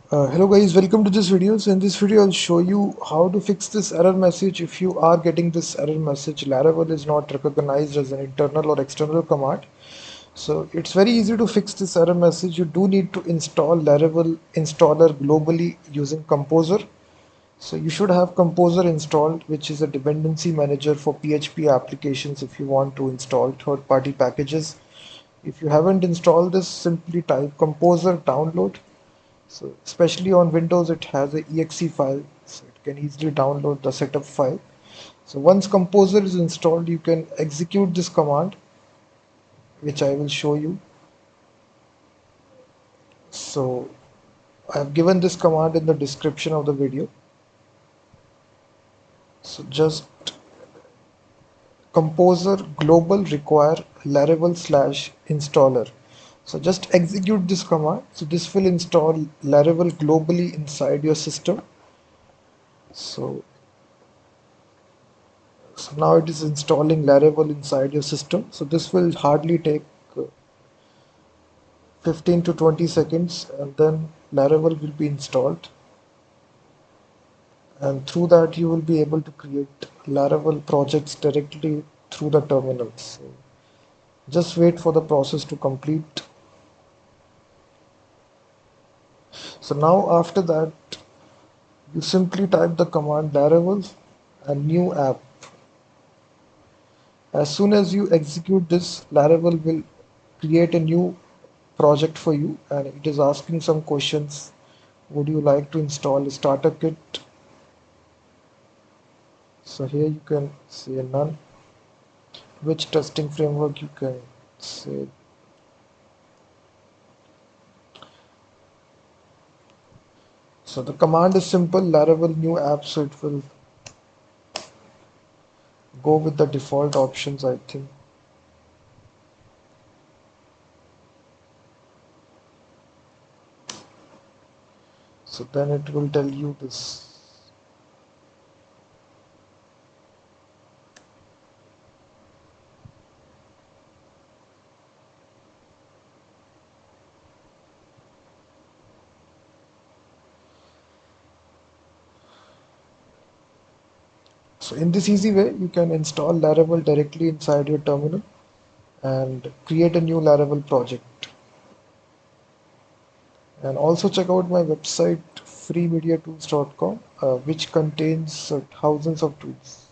Hello guys, welcome to this video. So in this video I'll show you how to fix this error message. If you are getting this error message, Laravel is not recognized as an internal or external command. So it's very easy to fix this error message. You do need to install Laravel installer globally using Composer. So you should have Composer installed, which is a dependency manager for PHP applications if you want to install third-party packages. If you haven't installed this, simply type Composer download. So especially on Windows, it has a exe file, so it can easily download the setup file. So once Composer is installed, you can execute this command, which I will show you. So I have given this command in the description of the video. So just Composer global require Laravel slash installer. So just execute this command. So this will install Laravel globally inside your system. So So now it is installing Laravel inside your system. So this will hardly take 15 to 20 seconds, and then Laravel will be installed. And through that you will be able to create Laravel projects directly through the terminal. So just wait for the process to complete. So now after that, you simply type the command Laravel and new app. As soon as you execute this, Laravel will create a new project for you, and it is asking some questions. Would you like to install a starter kit? So here you can say none. Which testing framework you can say. So the command is simple, Laravel new app, so it will go with the default options, I think. So then it will tell you this. So in this easy way, you can install Laravel directly inside your terminal and create a new Laravel project. And also check out my website freemediatools.com, which contains thousands of tools.